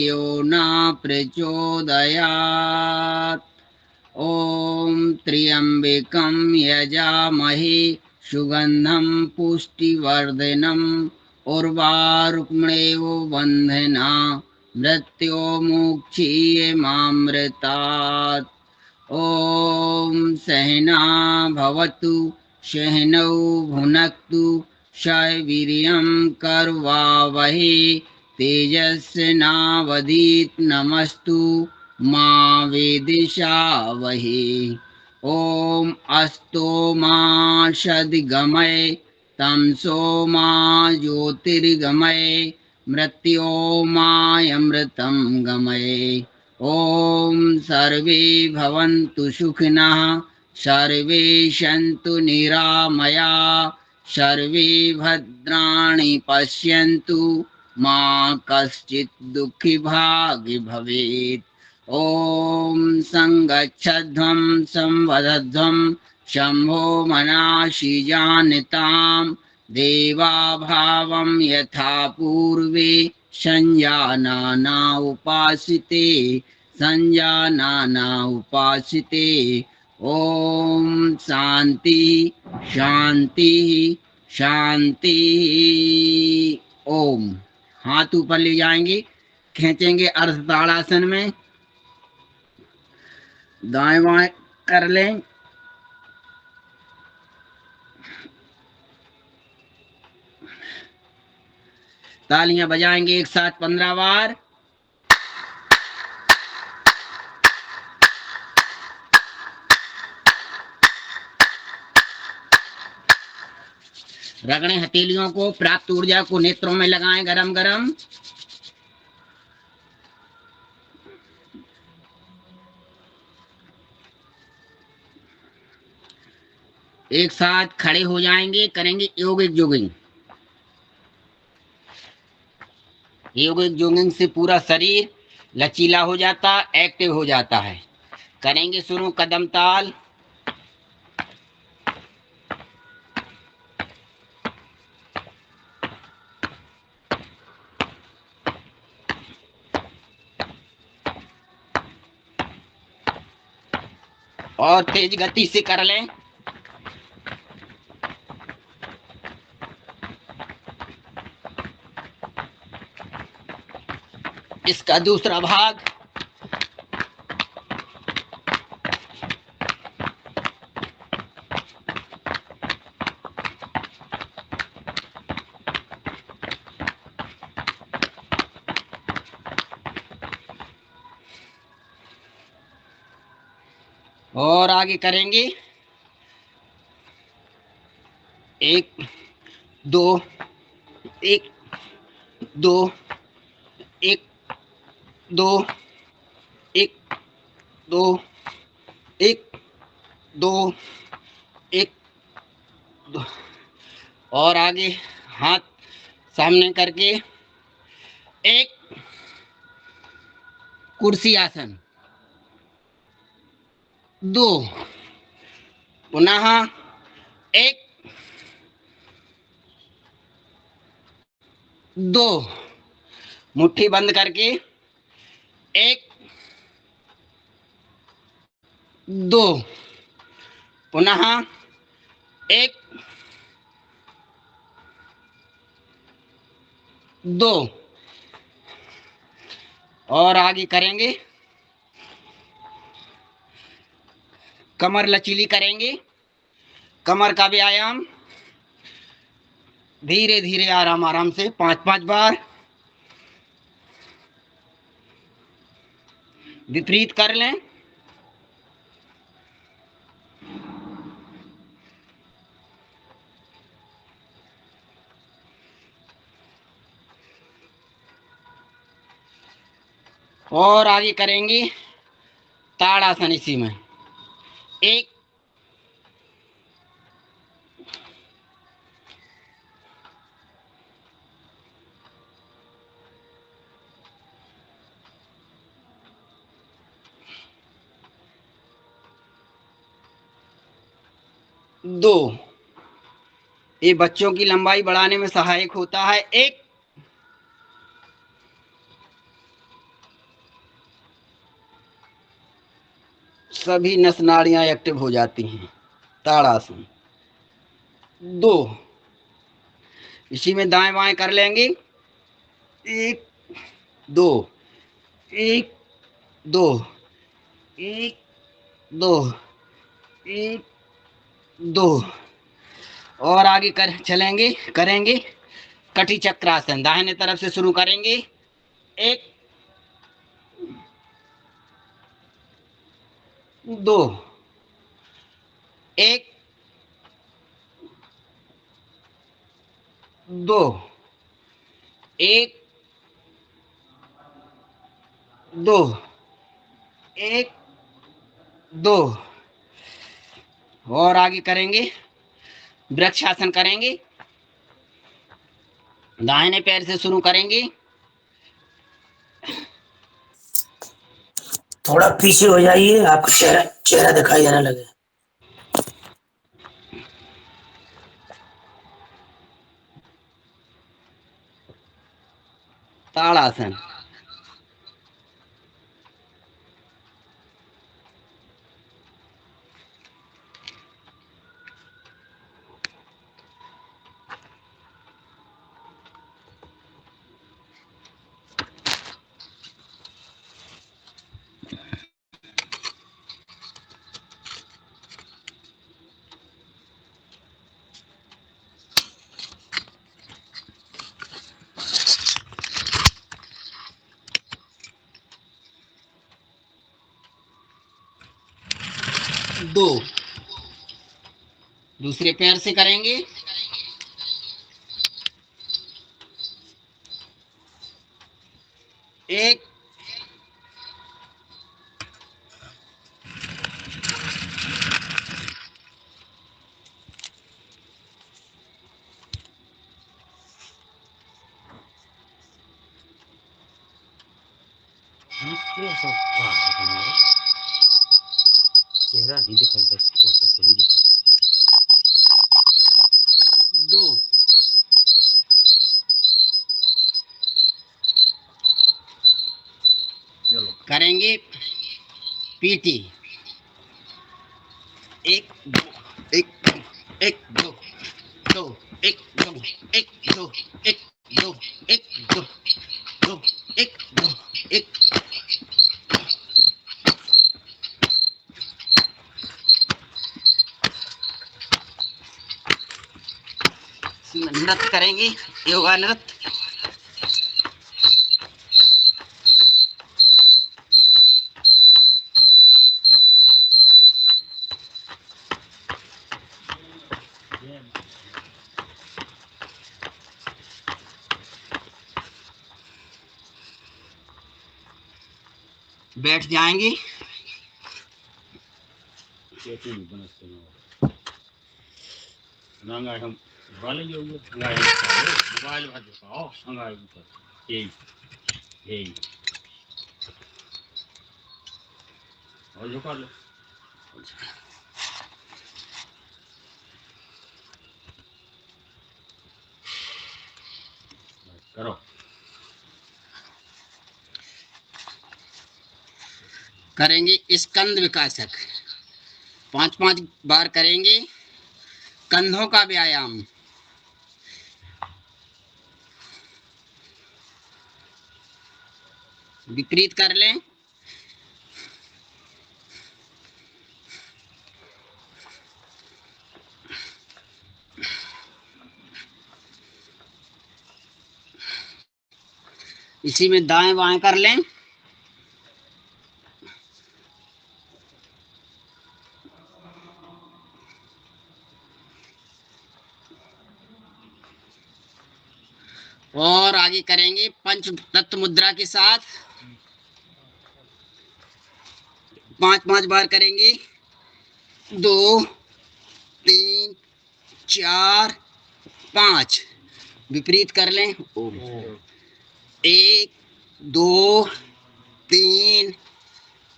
यो न प्रचोदयात्। ॐ त्र्यम्बकं यजामहे सुगन्धं पुष्टिवर्धनम् उर्वारुकमेव बन्धना मृत्योर्मुक्षीयमामृतात्। ॐ सहना भवतु सहनौ भुनक्तु सह वीर्यं करवावहै तेजस्विनावधीतमस्तु मा विद्विषावहै। ॐ अस्तो मा सद्गमय तमसो मा ज्योतिर्गमय मृत्योर्मामृतं गमय। ॐ सर्वे भवन्तु सुखिनः सर्वे सन्तु निरामया सर्वे भद्राणि पश्यन्तु मा कश्चित् दुःखभाग् भवेत्। ॐ संगच्छध्वं संवदध्वं शम्भो मनासि जानितां देवाभावं यथा पूर्वे संजानाना उपासिते संजानाना उपासिते। ओम शांति शांति शांति। ओम। हाथ ऊपर ले जाएंगे, खींचेंगे अर्ध ताड़ासन में, दाएं बाएं कर लें। तालियां बजाएंगे एक साथ 15 बार। रगड़े हथेलियों को, प्राप्त ऊर्जा को नेत्रों में लगाएं गरम गरम। एक साथ खड़े हो जाएंगे, करेंगे योगिक जोगिंग। योगिक जोगिंग से पूरा शरीर लचीला हो जाता, एक्टिव हो जाता है। करेंगे शुरू कदम ताल। और तेज गति से कर लें। इसका दूसरा भाग। और आगे करेंगे 1 2 1 2 1 2 1 2 1 2 1 2। और आगे हाथ सामने करके एक कुर्सी आसन। 2 पुनः 1 2 मुट्ठी बंद करके 1 2 पुनः 1 2। और आगे करेंगे, कमर लचीली करेंगे, कमर का व्यायाम धीरे धीरे आराम आराम से 5-5 बार। विपरीत कर लें। और आगे करेंगे ताड़ासन इसी में। 1 2। ये बच्चों की लंबाई बढ़ाने में सहायक होता है। 1 सभी नस नाड़ियां एक्टिव हो जाती हैं। ताड़ासन 2। इसी में दाएं बाएं कर लेंगे। 1 2 1 2 1 2 1 2 और आगे कर चलेंगे, करेंगे कटी चक्रासन। दाहिने तरफ से शुरू करेंगे। 1 2 1 2 1 2 1 2 और आगे करेंगे वृक्षासन करेंगे। दाहिने पैर से शुरू करेंगे। थोड़ा पीछे हो जाइए, आपका चेहरा चेहरा दिखाई देने लगे। ताड़ासन 2 दूसरे पैर से करेंगे। 1 चेहरा नहीं दिखा, बस और सब सही दिखा। 2 करेंगे पीटी। 1 2 1 1 2 2 1 2 1 2 1 2 1 2 2 1 2 1। नृत्य करेंगे, योगा नृत्य। बैठ जाएंगे। करो। करेंगे स्कंद विकासक। 5-5 बार करेंगे। कंधों का व्यायाम। विपरीत कर लें। इसी में दाएं बाएं कर लें। और आगे करेंगे पंच तत्व मुद्रा के साथ। 5-5 बार करेंगे। 2 3 4 5 विपरीत कर लें। 1 2 3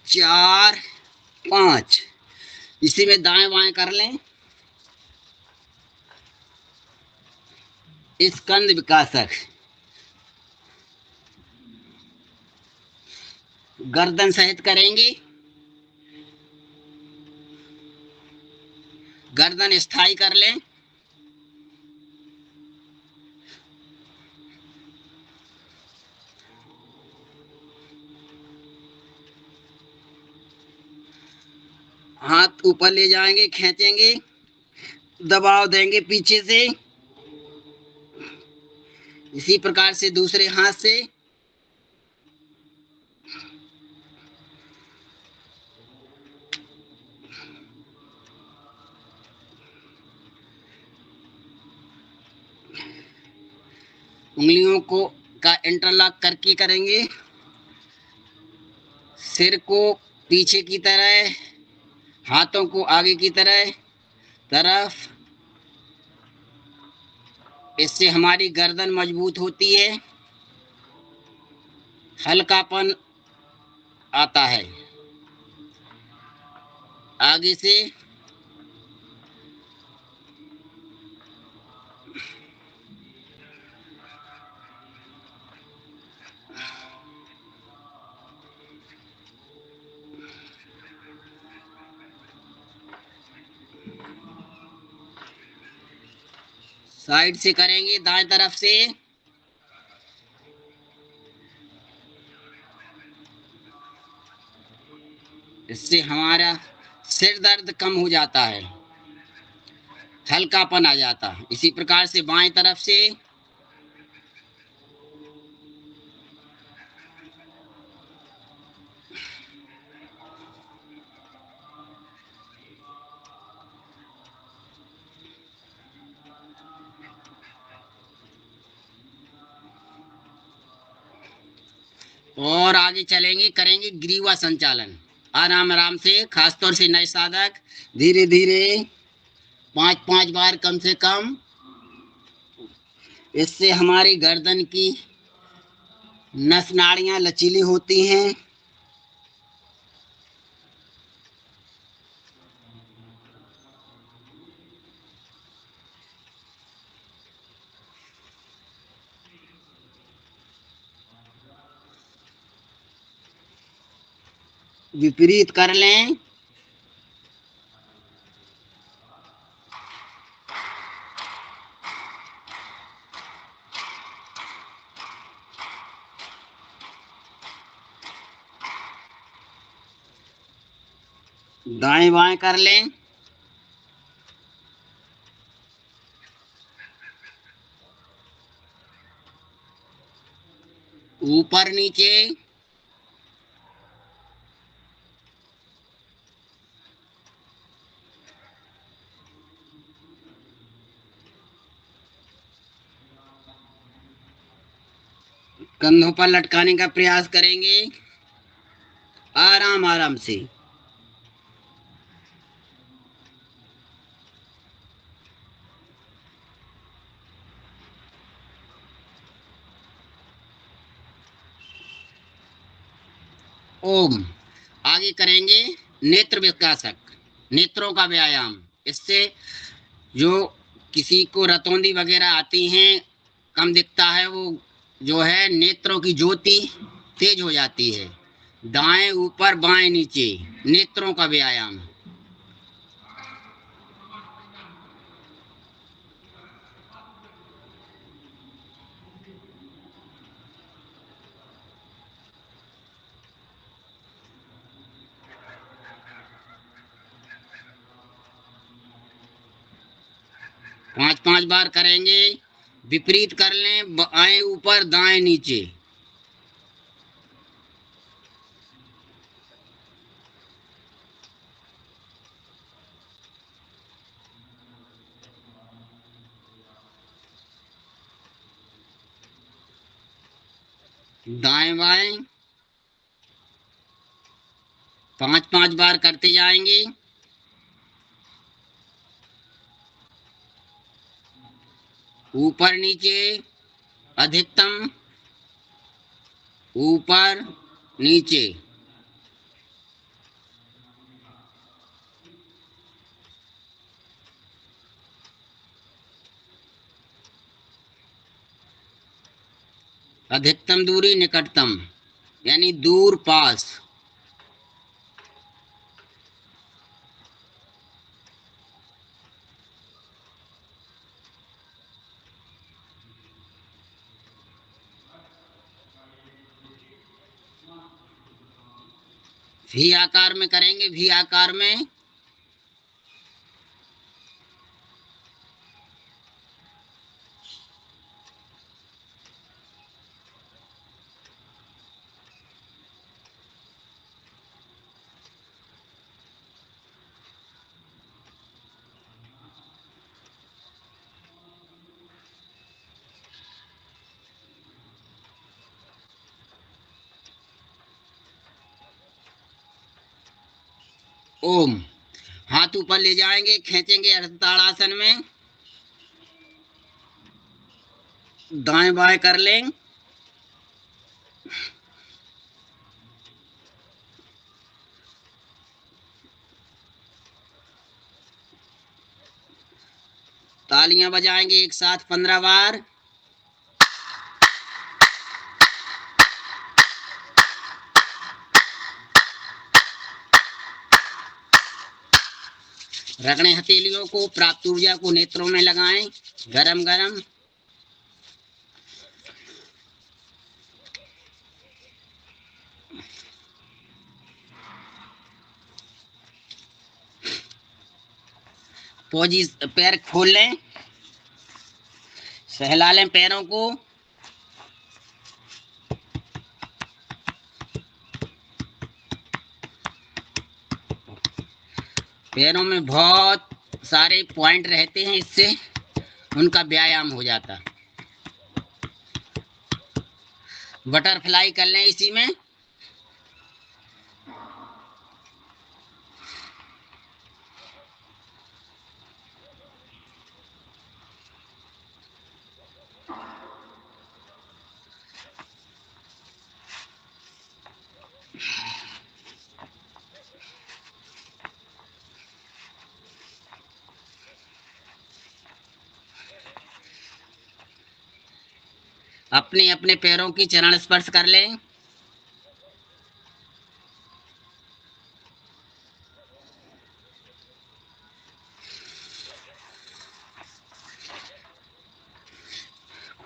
4 5 इसी में दाएं बाएं कर लें। स्कंद विकासक। गर्दन सहित करेंगे। गर्दन स्थायी कर लें। हाथ ऊपर ले जाएंगे, खींचेंगे, दबाव देंगे पीछे से। इसी प्रकार से दूसरे हाथ से उंगलियों को का इंटरलॉक करके करेंगे। सिर को पीछे की तरह, हाथों को आगे की तरफ। इससे हमारी गर्दन मजबूत होती है, हल्कापन आता है। आगे से साइड से करेंगे, दाएं तरफ से। इससे हमारा सिर दर्द कम हो जाता है, हल्कापन आ जाता है। इसी प्रकार से बाएं तरफ से और आगे चलेंगे, करेंगे ग्रीवा संचालन। आराम आराम से, खासतौर से नए साधक धीरे धीरे 5-5 बार कम से कम। इससे हमारी गर्दन की नस नाड़ियां लचीली होती हैं। विपरीत कर लें। दाएं बाएं कर लें। ऊपर नीचे, कंधों पर लटकाने का प्रयास करेंगे, आराम आराम से। ओम। आगे करेंगे नेत्र विकासक, नेत्रों का व्यायाम। इससे जो किसी को रतौंधी वगैरह आती हैं, कम दिखता है, वो जो है नेत्रों की ज्योति तेज हो जाती है। दाएं ऊपर बाएं नीचे, नेत्रों का व्यायाम। 5-5 बार करेंगे। विपरीत कर लें, बाएं ऊपर दाएं नीचे। दाएं बाएं 5-5 बार करते जाएंगे। ऊपर नीचे, अधिकतम ऊपर नीचे। अधिकतम दूरी, निकटतम, यानी दूर पास। वी आकार में करेंगे, वी आकार में। ओम। हाथ ऊपर ले जाएंगे, खींचेंगे ताड़ासन में, दाएं बाएं कर लें। तालियां बजाएंगे एक साथ 15 बार। रगड़े हथेलियों को, प्राप्त ऊर्जा को नेत्रों में लगाएं, गरम गरम। पैर खोल लें, सहला लें पैरों को। पैरों में बहुत सारे पॉइंट रहते हैं, इससे उनका व्यायाम हो जाता। बटरफ्लाई कर लें इसी में। अपने अपने पैरों की चरण स्पर्श कर लें।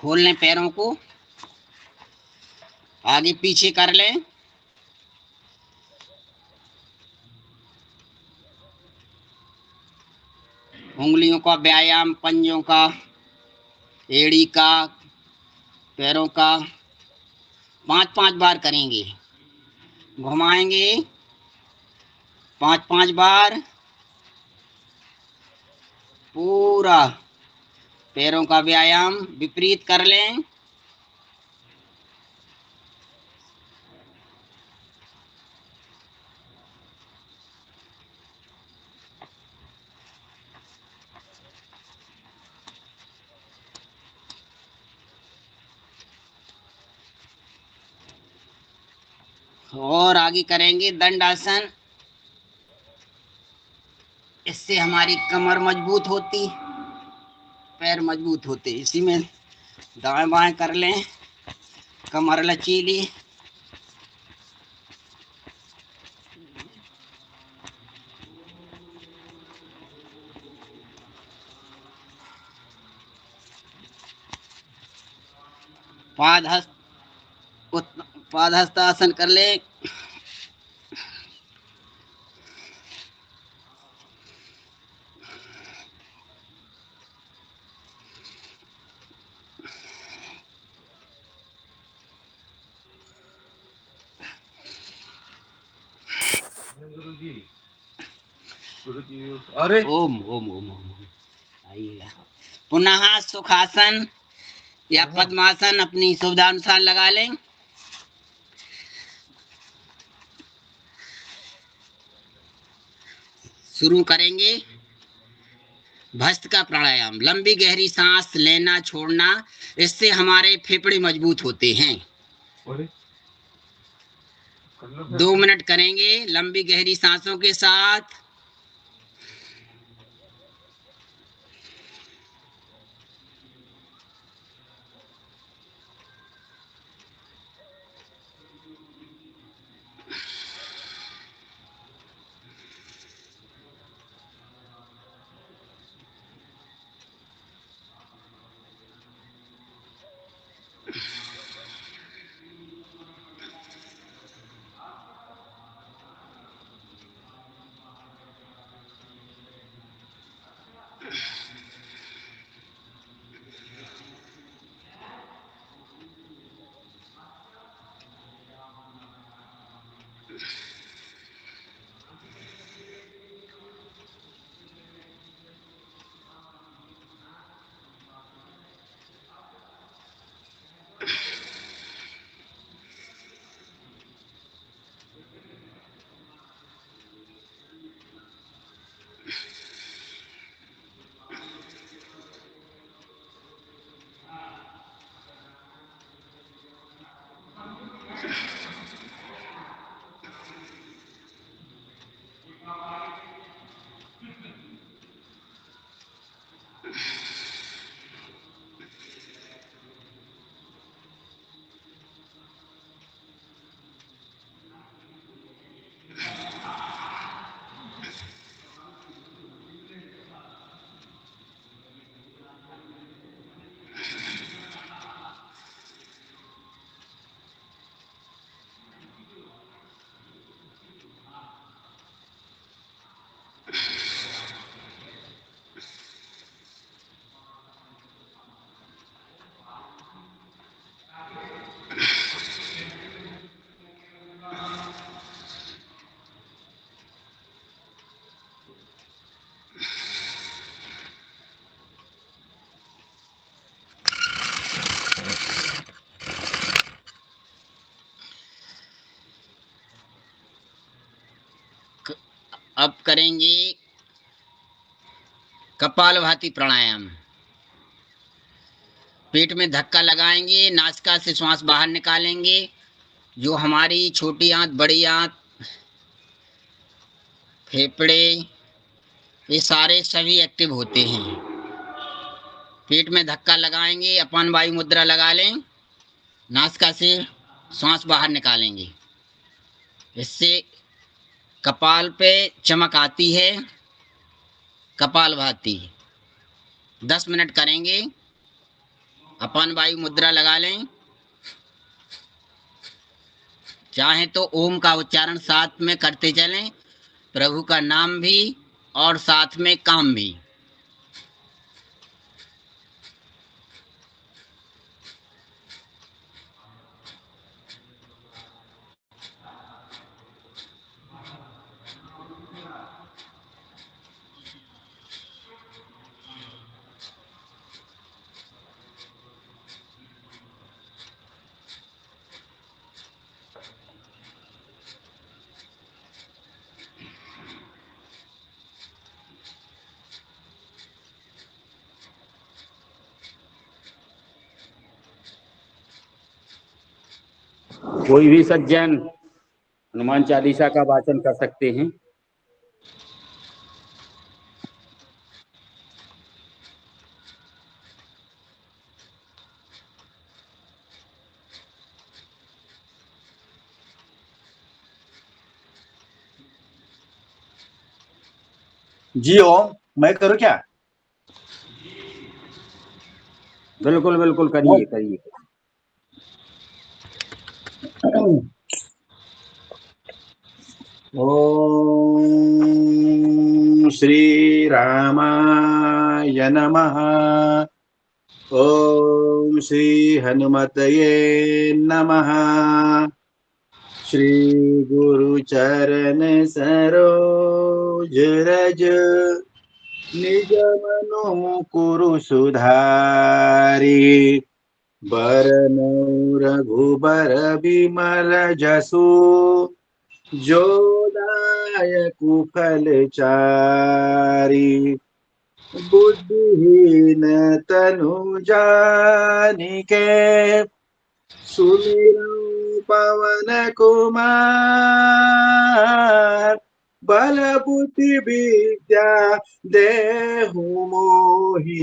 खोल लें पैरों को, आगे पीछे कर लें। उंगलियों का व्यायाम, पंजों का, एड़ी का, पैरों का 5-5 बार करेंगे। घुमाएंगे 5-5 बार पूरा। पैरों का व्यायाम विपरीत कर लें। और आगे करेंगे दंडासन। इससे हमारी कमर मजबूत होती, पैर मजबूत होते। इसी में दाएं बाएं कर लें, कमर लचीली। पादहस्त पादहस्तासन कर ले। अरे ओम ओम ओम ओम आइएगा। पुनः सुखासन या पद्मासन अपनी सुविधा अनुसार लगा लें। शुरू करेंगे भस्त्रिका प्राणायाम। लंबी गहरी सांस लेना छोड़ना, इससे हमारे फेफड़े मजबूत होते हैं। 2 मिनट करेंगे लंबी गहरी सांसों के साथ। अब करेंगे कपालभाति प्राणायाम। पेट में धक्का लगाएंगे, नासिका से श्वास बाहर निकालेंगे। जो हमारी छोटी आंत, बड़ी आंत, फेफड़े, ये सारे सभी एक्टिव होते हैं। पेट में धक्का लगाएंगे, अपान वायु मुद्रा लगा लें, नासिका से श्वास बाहर निकालेंगे। इससे कपाल पे चमक आती है। कपालभाति 10 मिनट करेंगे। अपान वायु मुद्रा लगा लें। चाहे तो ओम का उच्चारण साथ में करते चलें, प्रभु का नाम भी और साथ में काम भी। कोई भी सज्जन हनुमान चालीसा का वाचन कर सकते हैं। जी ओम, मैं करूँ क्या? बिल्कुल बिल्कुल करिए करिए। ओम श्री रामाय नमः। ओम श्री हनुमतये नमः। श्री गुरु चरण सरोज रज निज मनो कुरु सुधारी। बरनौ रघुबर बिमल जसु जो दायकु फलचारी। बुद्धिहीन तनु जानिके सुमिरौ पवन कुमार। बल बुद्धि विद्या देहु मोहि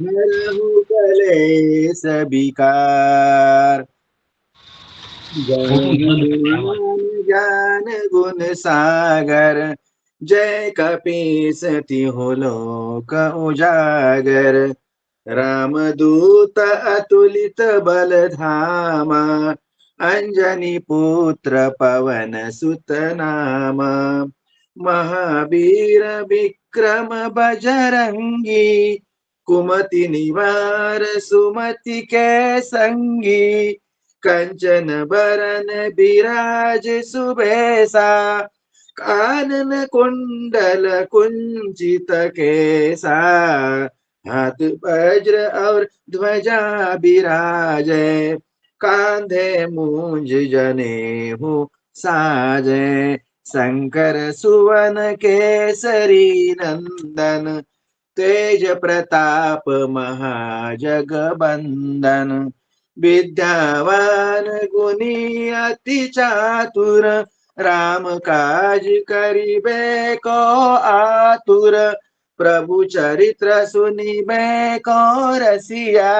हरहु कलेश विकार। ज्ञान गुण सागर जय कपीस तिहु लोक उजागर। रामदूत अतुलित बल धामा अंजनी पुत्र पवन सुत नामा। महावीर विक्रम बजरंगी कुमति निवार सुमति के संगी। कंचन बरन बिराज सुबेसा, कानन कुंडल कुंचित केसा, हाथ वज्र और ध्वजा बिराजे, कांधे मूंज जनेऊ साजे, शंकर सुवन केसरी नंदन, तेज प्रताप महाजगबंदन, विद्यावान गुणी अति चातुर, राम काज करिबे को आतुर, प्रभु चरित्र सुनिबे को रसिया,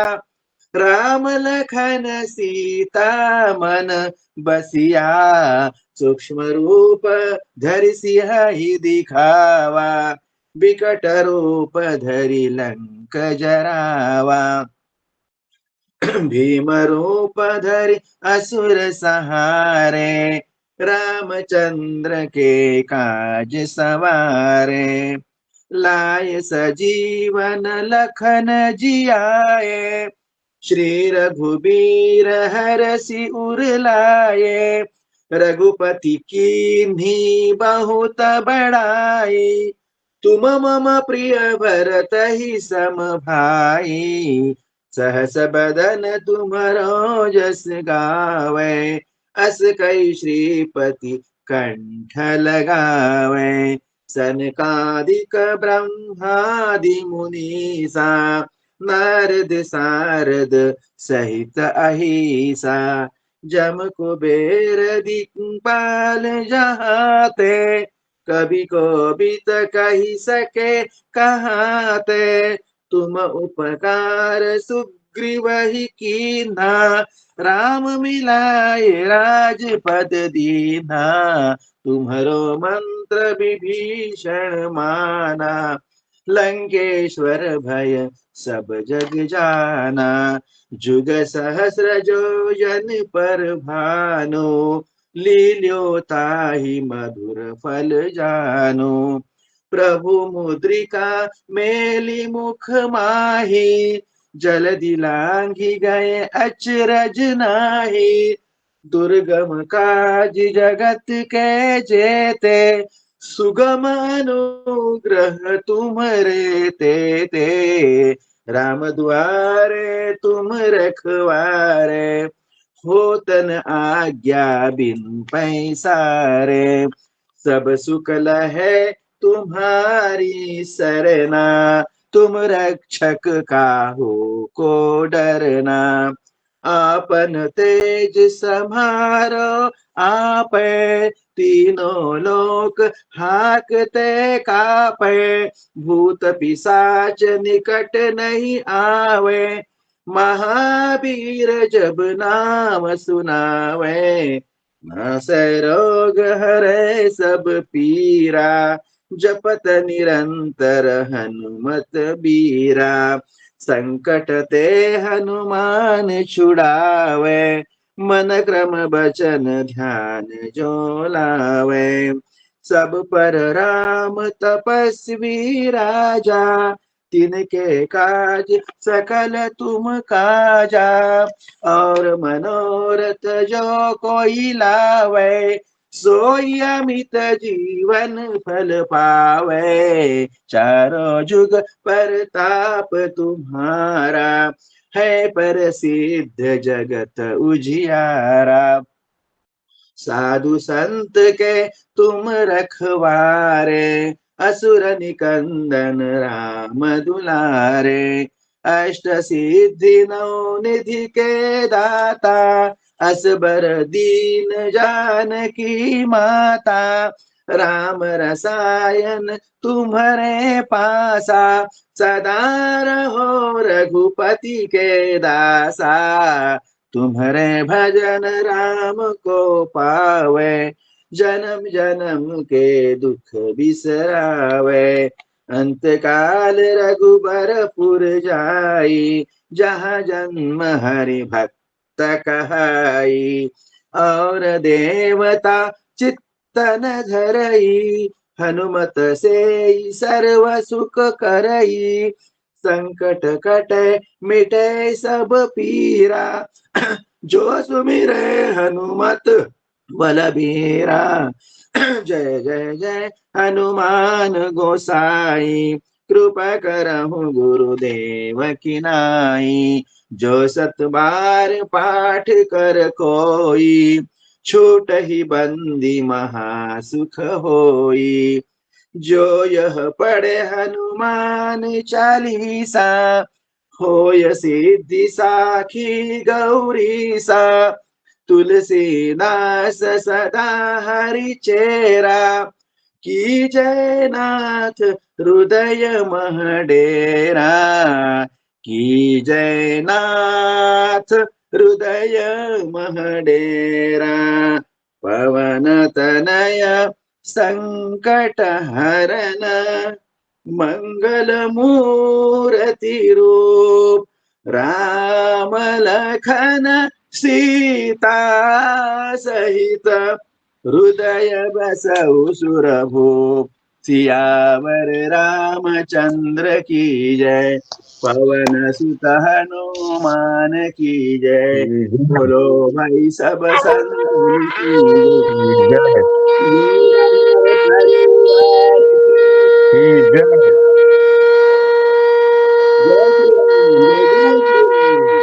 राम लखन सीता मन बसिया, सूक्ष्म रूप धरि सिंहि दिखावा, बिकट रूप धरि लंक जरावा, भीम रूप धरि असुर सहारे, रामचंद्र के काज सवारे, लाय सजीवन लखन जियाए, श्री रघुबीर हरषि उर लाए, रघुपति कीन्ही बहुत बड़ाई, तुम मम प्रिय भरत ही सम भाई, सहस बदन तुम्हरो जस गावे, अस कई श्रीपति कंठ लगावे, सनकादिक ब्रह्मादि मुनीसा, नारद सारद सहित अहिसा, जम कुबेर दिक्पाल जहाते, कभी को बीत कही सके कहाते, तुम उपकार सुग्रीव ही कीन्हा, राम मिलाए राजपद दीन्हा, तुम्हरो मंत्र विभीषण माना, लंकेश्वर भय सब जग जाना, जुग सहस्र जो जन पर भानु, लील्यो ताहि मधुर फल जानो, प्रभु मुद्रिका मेली मुख माही, जलधि लांघि गए अचरज नाही, दुर्गम काज जगत के जेते, सुगम अनुग्रह तुम्हरे ते, राम द्वारे तुम रखवारे, होतन आज्ञा बिन पैसारे, सब सुख लहै तुम्हारी सरना, तुम रक्षक काहू को डरना, आपन तेज समारो आपे, तीनों लोक हाकते कापे, भूत पिशाच निकट नहीं आवे, महावीर जब नाम सुनावे, नासै रोग हरै सब पीरा, जपत निरंतर हनुमत बीरा, संकट ते हनुमान छुड़ावे, मन क्रम बचन ध्यान जो लावे, सब पर राम तपस्वी राजा, तिनके काज सकल तुम काजा, और मनोरथ जो कोई लावे, सोई अमित जीवन फल पावे, चारों जुग परताप तुम्हारा, है प्रसिद्ध जगत उजियारा, साधु संत के तुम रखवारे, असुर निकंदन राम दुलारे, अष्ट सिद्धि नौ निधि के दाता, असबर दीन जानकी माता, राम रसायन तुम्हारे पासा, सदा रहो रघुपति के दासा, तुम्हारे भजन राम को पावे, जन्म जन्म के दुख बिसरावे, अंत काल रघुबरपुर जाई, जहाँ जन्म हरि भक्त कहाई, और देवता चित्तन धरई, हनुमत से सर्व सुख करई, संकट कटे मिटे सब पीरा, जो सुमिरे हनुमत बलबीरा। जय जय जय हनुमान गोसाई, कृपा करहु गुरुदेव की नाई। जो सत बार पाठ कर कोई, छूट ही बंदी महासुख होई। जो यह पढ़े हनुमान चालीसा, होय सिद्धि साखी गौरी सा। तुलसीदास सदा हरि चेरा, की जय नाथ हृदय महडेरा। की जय नाथ हृदय महडेरा। पवन तनय संकट हरन, मंगल मूर्ति रूप। राम लखन सीता सहित, हृदय बसउ सुरभूप। सियावर रामचंद्र की जय, पवन सुत हनुमान की जय। बोलो भाई सब संतन की जय। जय मेरा परिवार की जय। जय श्री राम, जय श्री राम।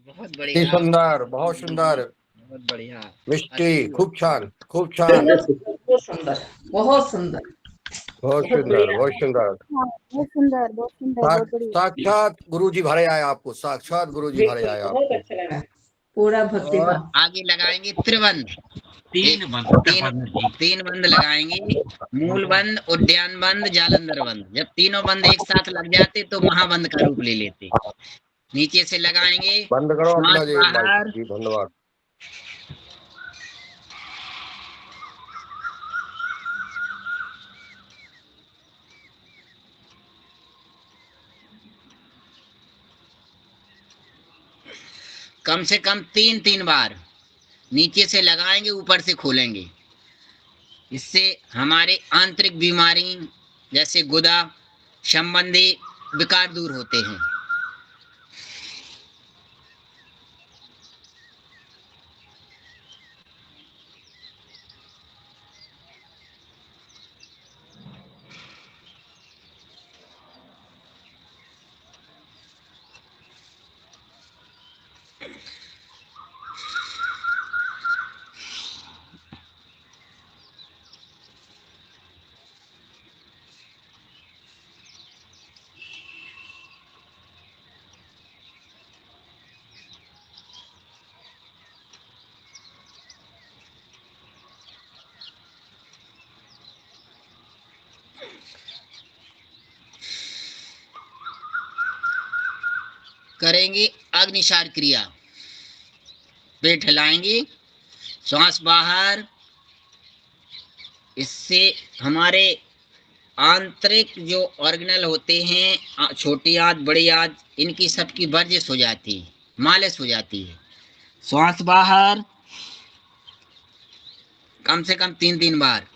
बहुत किती बढ़िया, सुंदर, बहुत सुंदर. बहुत बढ़िया। मिष्टी खूप छान, खूप छान. बहुत सुंदर, बहुत सुंदर, बहुत बहुत सुंदर, बढ़िया। बहुत सुंदर. हाँ, बहुत सुंदर, बहुत सुंदर, बहुत बढ़िया। साक्षात गुरुजी भरे आए आपको, साक्षात गुरुजी भरे बिल्कुल आए बहुत आपको. अच्छा लगा, पूरा भक्ति और भाव। आगे लगाएंगे त्रिबंध। तीन बंद लगाएंगे। मूल बंद, उद्यान बंद, जालंधर बंद। जब तीनों बंद एक साथ लग जाते तो महाबंद का रूप ले लेते। नीचे से लगाएंगे बंद करो अपना श्वास जी माइक बाहर, जी. धन्यवाद. कम से कम 3-3 बार नीचे से लगाएंगे, ऊपर से खोलेंगे। इससे हमारे आंतरिक बीमारी जैसे गुदा संबंधी विकार दूर होते हैं। करेंगे अग्निसार क्रिया। पेट हिलाएंगे, श्वास बाहर। इससे हमारे आंतरिक जो ऑर्गेनल होते हैं, छोटी आंत बड़ी आंत, इनकी सबकी वर्जिश हो जाती है, मालिश हो जाती है। श्वास बाहर कम से कम 3-3 बार।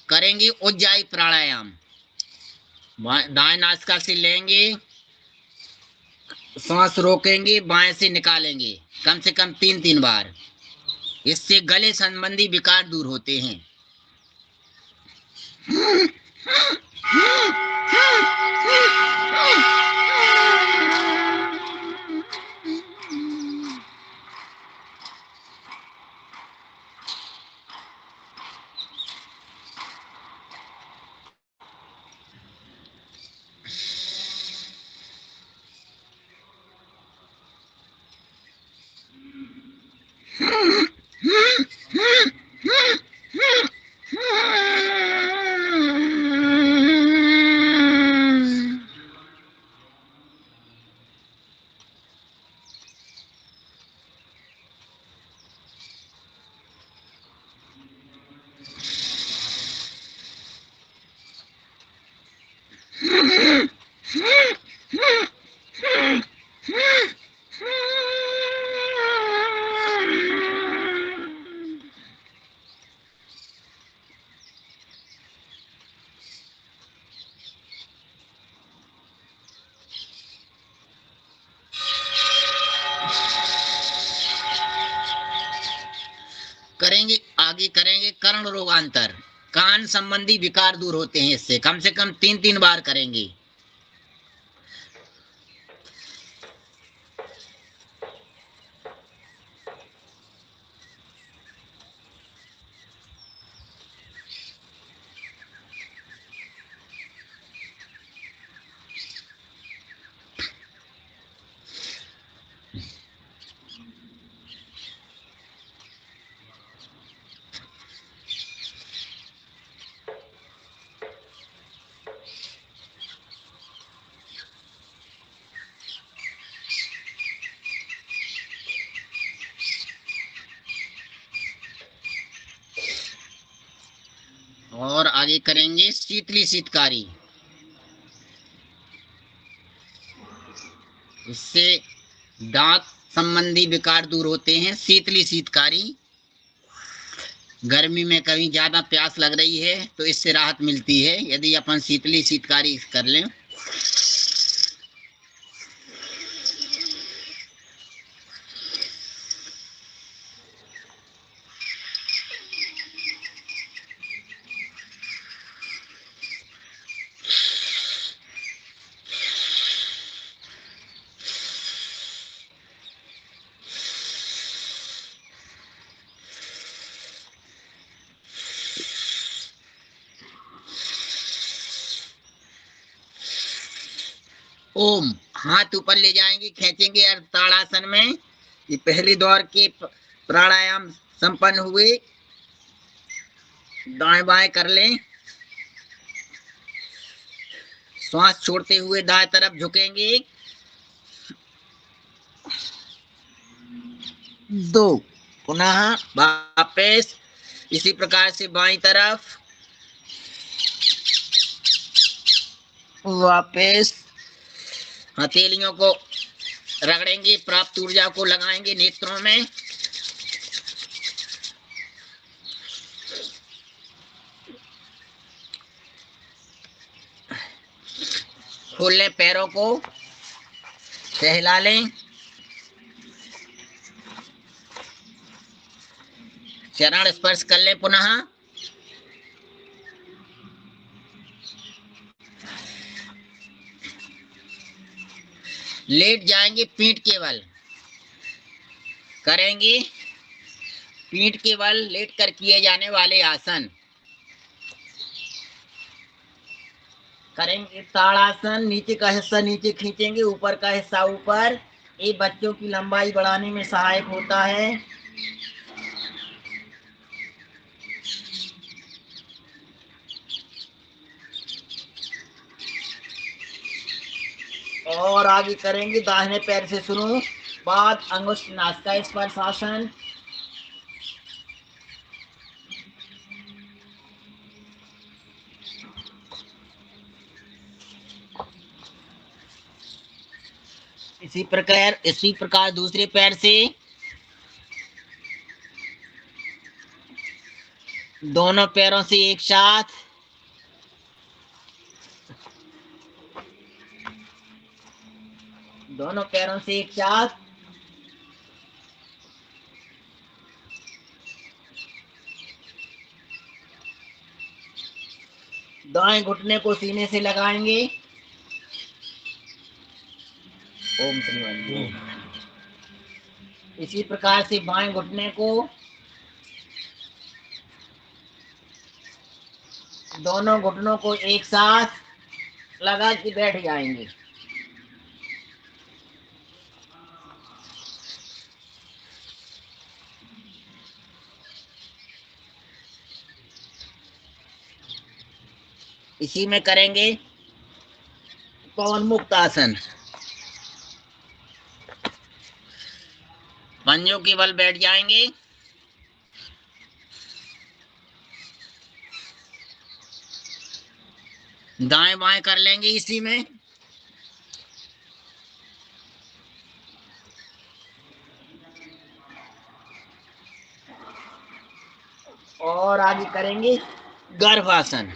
करेंगे उज्जाई प्राणायाम। दाएं नासिका से लेंगे, सांस रोकेंगे, बाएं से निकालेंगे, कम से कम 3-3 बार। इससे गले संबंधी विकार दूर होते हैं। आगे करेंगे कर्ण रोगांतर, कान संबंधी विकार दूर होते हैं इससे। कम से कम 3-3 बार करेंगे। और आगे करेंगे शीतली शीतकारी, इससे दांत संबंधी विकार दूर होते हैं। शीतली शीतकारी, गर्मी में कहीं ज्यादा प्यास लग रही है तो इससे राहत मिलती है यदि अपन शीतली शीतकारी कर लें। ओम, हाथ ऊपर ले जाएंगे, खींचेंगे और ताड़ासन में ये पहले दौर के प्राणायाम संपन्न हुए। दाएं बाएं कर लें, श्वास छोड़ते हुए दाएं तरफ झुकेंगे। 2, पुनः वापस इसी प्रकार से बाईं तरफ वापस। हथेलियों को रगड़ेंगे, प्राप्त ऊर्जा को लगाएंगे नेत्रों में। खोल लें, पैरों को सहला लें, चरण स्पर्श कर लें पुनः। लेट जाएंगे, पीठ के बल करेंगे, पीठ के बल लेट कर किए जाने वाले आसन करेंगे। ताड़ासन, नीचे का हिस्सा नीचे खींचेंगे, ऊपर का हिस्सा ऊपर। ये बच्चों की लंबाई बढ़ाने में सहायक होता है। और आगे करेंगे दाहिने पैर से शुरू, बाद अंगुष्ठ नासिका स्पर्श आसन। इसी प्रकार दूसरे पैर से दोनों पैरों से एक साथ दोनों पैरों से एक साथ दाएं घुटने को सीने से लगाएंगे। ओम श्री। इसी प्रकार से बाएं घुटने को दोनों घुटनों को एक साथ लगा के बैठ जाएंगे। इसी में करेंगे पवन मुक्त आसन, पंजों के बल बैठ जाएंगे। दाएं बाएं कर लेंगे इसी में। और आगे करेंगे गर्भासन।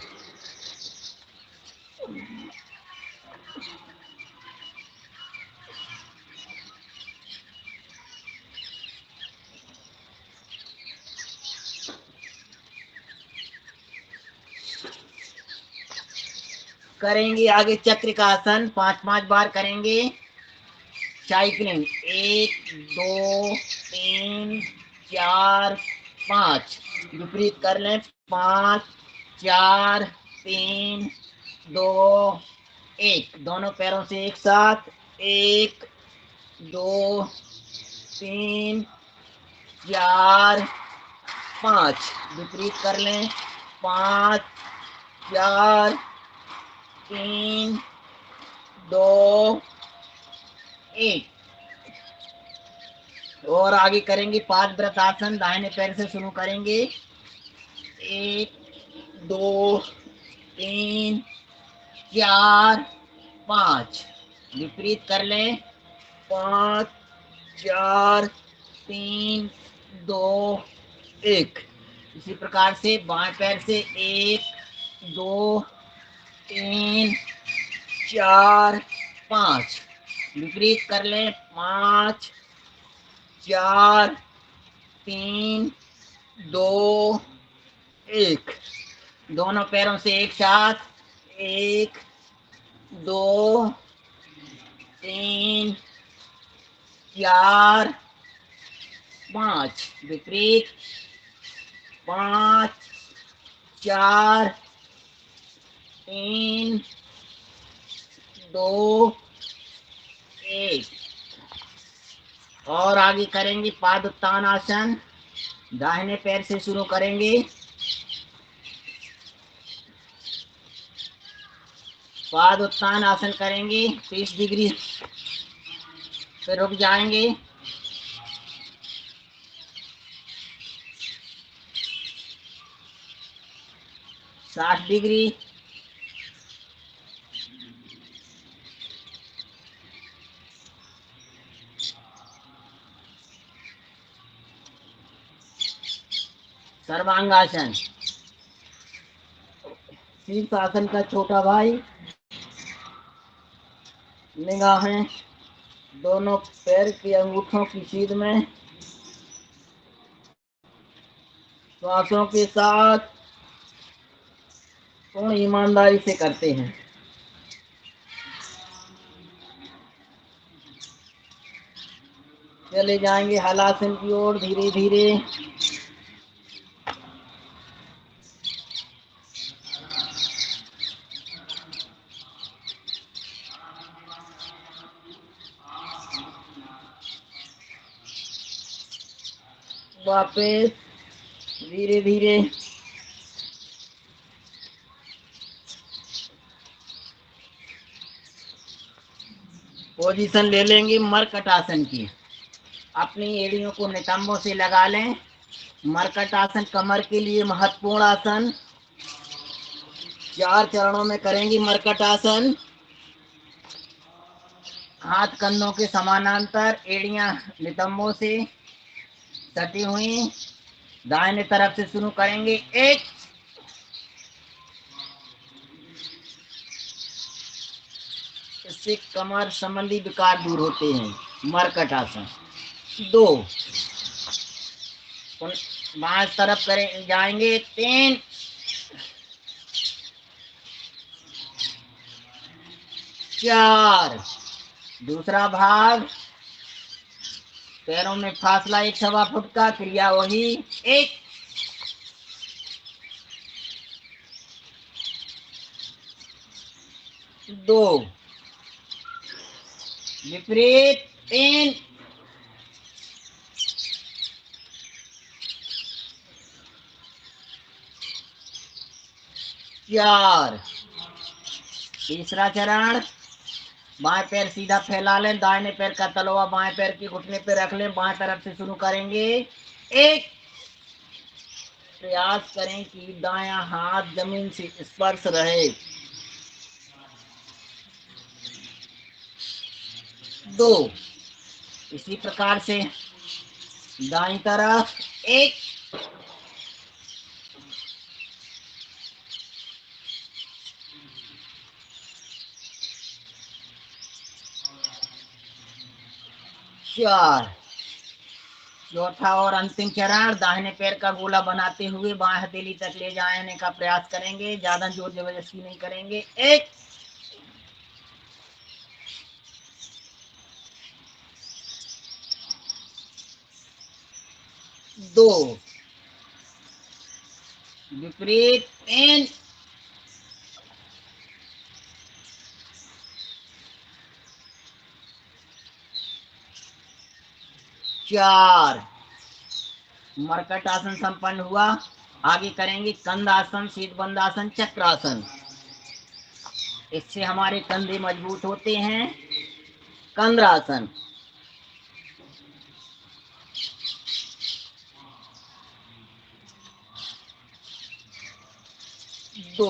करेंगे आगे चक्र का आसन 5-5 बार करेंगे। साइकिलिंग 1 2 3 4 5 विपरीत कर लें 5 4 3 2 1 दोनों पैरों से एक साथ 1 2 3 4 5 विपरीत कर लें 5 4 3 2 1 और आगे करेंगे 5 वृत्तासन। दाहिने पैर से शुरू करेंगे 1 2 3 4 5 विपरीत कर लें 5 4 3 2 1 इसी प्रकार से बाएं पैर से 1 2 3 4 5 विपरीत कर लें 5 4 3 2 1 दोनों पैरों से एक साथ 1 2 3 4 5 विपरीत 5 4 3 2 1 और आगे करेंगे पाद उत्तान आसन। दाहिने पैर से शुरू करेंगे पाद उत्तान आसन करेंगे 30 डिग्री फिर रुक जाएंगे 60 डिग्री सर्वांगासन। शीर्षासन का छोटा भाई निगाहें दोनों पैर के अंगूठों की सीध में श्वासों के साथ पूर्ण ईमानदारी से करते हैं। चले जाएंगे हलासन की ओर धीरे धीरे। वापस धीरे धीरे पोजीशन ले लेंगे मरकट आसन की। अपनी एड़ियों को नितंबों से लगा लें। मरकट आसन कमर के लिए महत्वपूर्ण आसन। 4 चरणों में करेंगे मरकट आसन। हाथ कंधों के समानांतर, एड़ियां नितंबों से सटी हुई। दाहिने तरफ से शुरू करेंगे 1 इससे कमर संबंधी विकार दूर होते हैं। मरकट आसन 2 बाएं तरफ करें जाएंगे 3 4 दूसरा भाग पैरों में फासला 1.25 फुट का, क्रिया वही 1 2 विपरीत 3 4 तीसरा चरण बाएं पैर सीधा फैला लें। दाहिने पैर का तलवा बाएं पैर के घुटने पे रख लें। बाएं तरफ से शुरू करेंगे 1 प्रयास करें कि दायां हाथ जमीन से स्पर्श रहे। 2 इसी प्रकार से दाईं तरफ 1 4 चौथा और अंतिम चरण दाहिने पैर का गोला बनाते हुए बाएं हथेली तक ले जाने का प्रयास करेंगे। ज्यादा जोर जबरदस्ती नहीं करेंगे। 1 2 विपरीत 3 4 मरकट आसन संपन्न हुआ। आगे करेंगे कंधासन, शीतबंधासन, चक्रासन। इससे हमारे कंधे मजबूत होते हैं। कंद्रासन, 2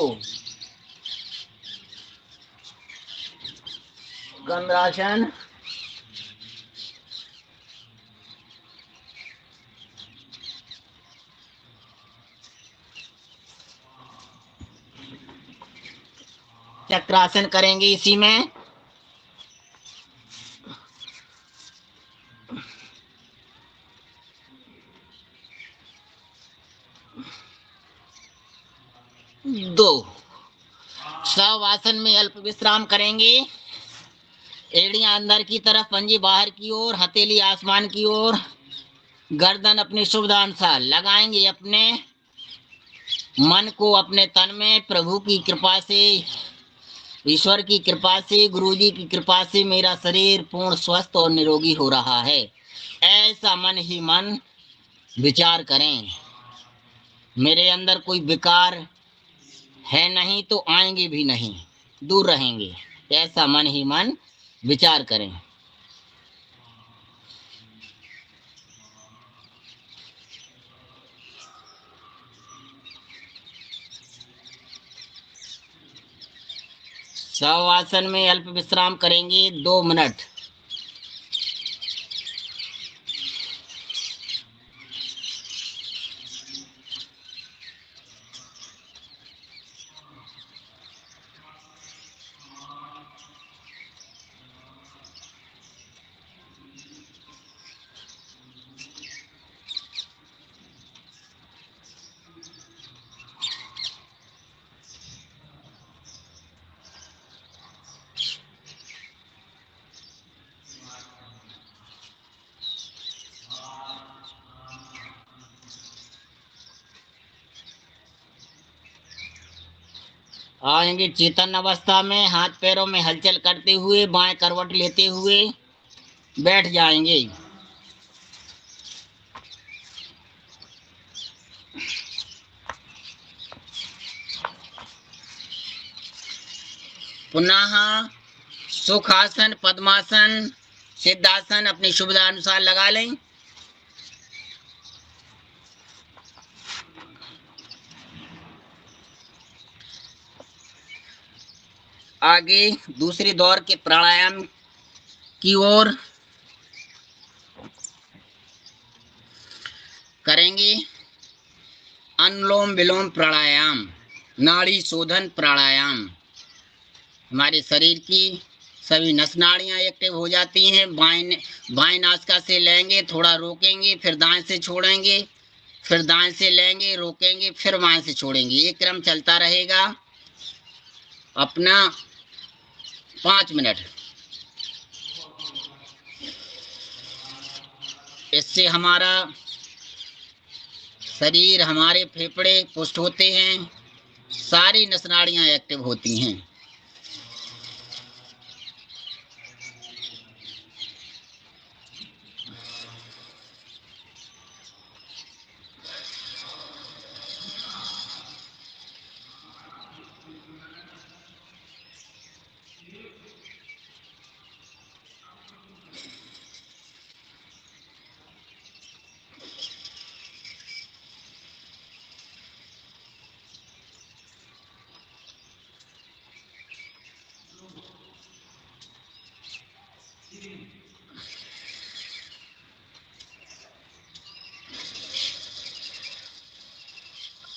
कंद्रासन, 4 चक्रासन करेंगे इसी में। दो शवासन में अल्प विश्राम करेंगे। एड़ियां अंदर की तरफ, पंजे बाहर की ओर, हथेली आसमान की ओर, गर्दन अपनी सुविधानुसार लगाएंगे। अपने मन को अपने तन में प्रभु की कृपा से, ईश्वर की कृपा से, गुरुजी की कृपा से मेरा शरीर पूर्ण स्वस्थ और निरोगी हो रहा है, ऐसा मन ही मन विचार करें। मेरे अंदर कोई विकार है नहीं तो आएंगे भी नहीं, दूर रहेंगे, ऐसा मन ही मन विचार करें। शवासन में अल्प विश्राम करेंगे 2 मिनट। आएंगे चेतन अवस्था में, हाथ पैरों में हलचल करते हुए, बाएं करवट लेते हुए बैठ जाएंगे। पुनः सुखासन, पद्मासन, सिद्धासन अपनी सुविधा अनुसार लगा लें। आगे दूसरे दौर के प्राणायाम की ओर करेंगे। अनुलोम विलोम प्राणायाम, नाड़ी शोधन प्राणायाम। हमारे शरीर की सभी नस नाड़ियां एक्टिव हो जाती हैं। बाएं नासिका से लेंगे, थोड़ा रोकेंगे, फिर दाएं से छोड़ेंगे, फिर दाएं से लेंगे, रोकेंगे, फिर बाएं से छोड़ेंगे। ये क्रम चलता रहेगा अपना 5 मिनट। इससे हमारा शरीर, हमारे फेफड़े पुष्ट होते हैं, सारी नस नाड़ियां एक्टिव होती हैं।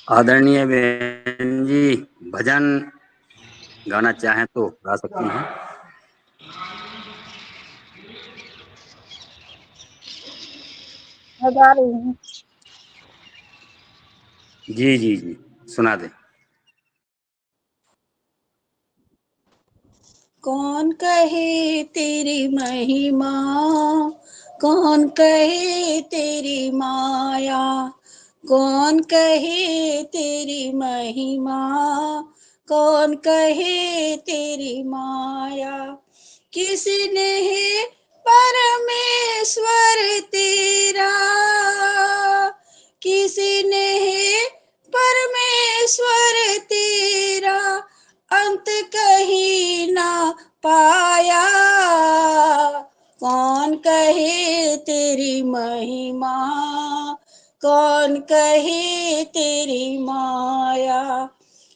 आदरणीय बहन जी, भजन गाना चाहें तो गा सकती हैं। लगा रही हूँ। जी जी जी, सुना दे। कौन कहे तेरी महिमा, कौन कहे तेरी माया, कौन कहे तेरी महिमा, कौन कहे तेरी माया। किसी ने है परमेश्वर तेरा, किसी ने है परमेश्वर तेरा, अंत कहीं ना पाया। कौन कहे तेरी महिमा, कौन कहे तेरी माया।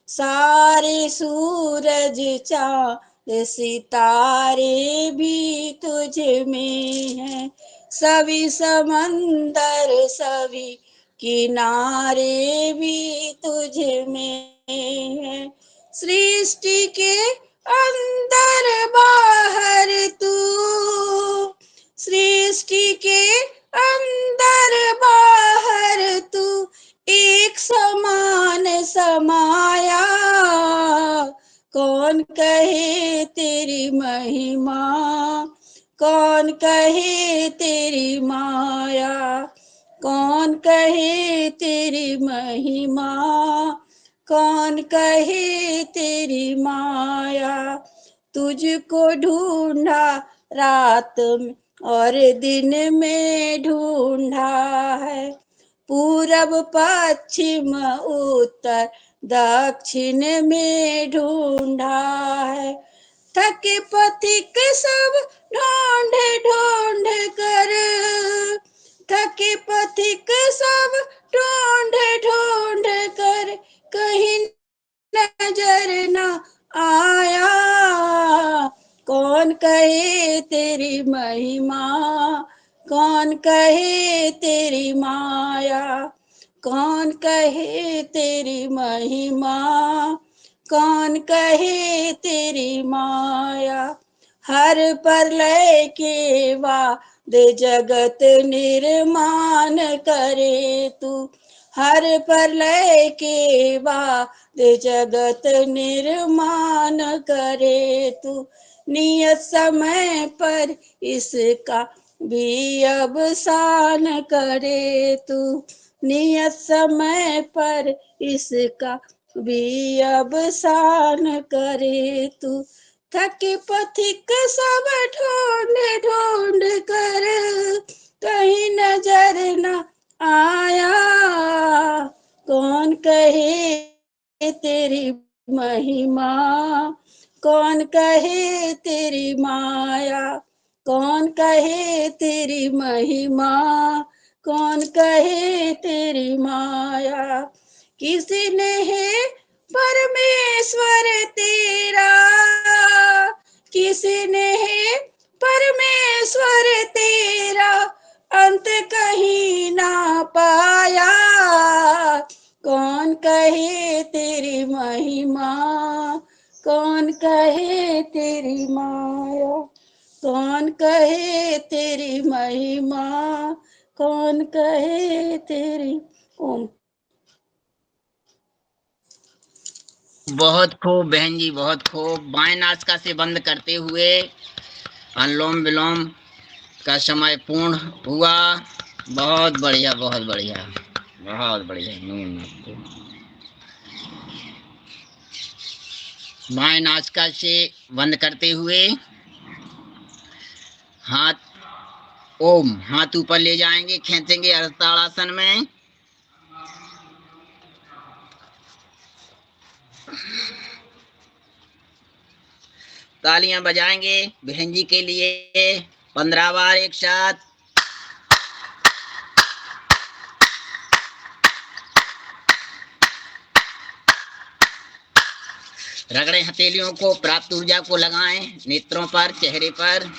सारे सूरज चाँद सितारे भी तुझ में हैं, सभी समंदर सभी किनारे भी तुझ में हैं। सृष्टि के अंदर बाहर तू, सृष्टि के अंदर बाहर तू एक समान समाया। कौन कहे तेरी महिमा, कौन कहे तेरी माया, कौन कहे तेरी महिमा, कौन कहे तेरी माया। तुझको ढूंढा रात में और दिन में ढूंढा है, पूरब पश्चिम उत्तर दक्षिण में ढूंढा है। थके पथिक सब ढूंढ ढूंढ कर, थके पथिक सब ढूंढ ढूंढ कर, कहीं नजर न आया। कौन कहे तेरी महिमा, कौन कहे तेरी माया, कौन कहे तेरी महिमा, कौन कहे तेरी माया। हर प्रलय के बाद जगत निर्माण करे तू, हर प्रलय के बाद जगत निर्माण करे तू। नियत समय पर इसका भी अवसान करे तू, नियत समय पर इसका भी अवसान करे तू। थके पथिक सब ढूंढ ढूंढ कर, कहीं नजर न आया। कौन कहे तेरी महिमा, कौन कहे तेरी माया, कौन कहे तेरी महिमा, कौन कहे तेरी माया। किसी ने है परमेश्वर तेरा, किसी ने है परमेश्वर तेरा, अंत कहीं ना पाया। कौन कहे तेरी महिमा, कौन कहे तेरी माया, कौन कहे तेरी महिमा, कौन कहे तेरी। ओम। बहुत खूब बहन जी, बहुत खूब। बाएं नासिका से बंद करते हुए अनुलोम विलोम का समय पूर्ण हुआ। बहुत बढ़िया, बहुत बढ़िया, बहुत बढ़िया। बाएं नासिका से बंद करते हुए हाथ ओम, हाथ ऊपर ले जाएंगे, खींचेंगे अर्धताड़ासन में। तालियां बजाएंगे बहन जी के लिए 15 बार एक साथ। रगड़े हथेलियों को, प्राप्त ऊर्जा को लगाएं नेत्रों पर, चेहरे पर।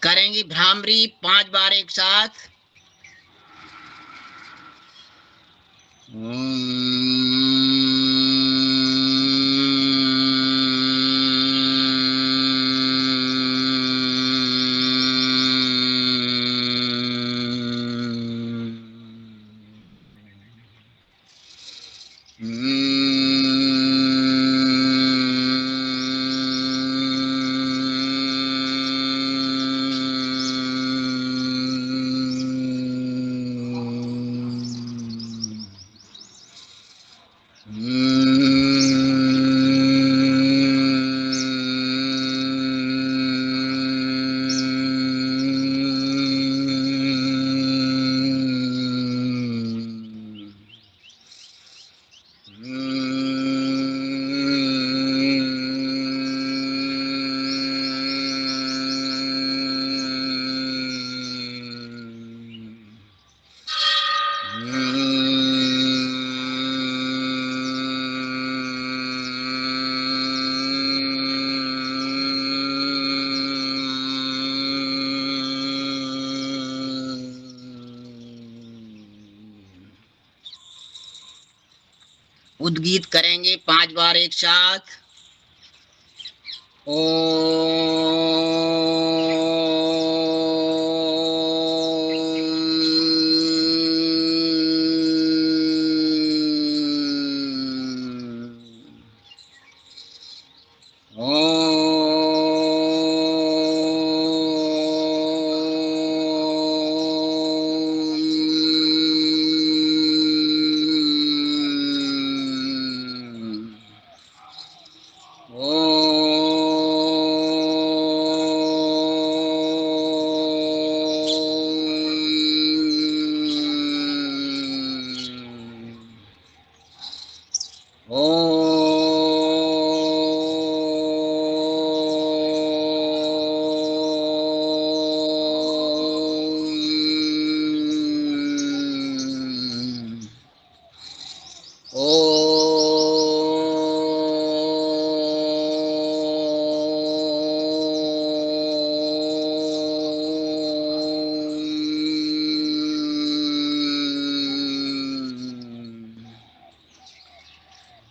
करेंगी भ्रामरी 5 बार एक साथ। उद्गीत करेंगे 5 बार एक साथ।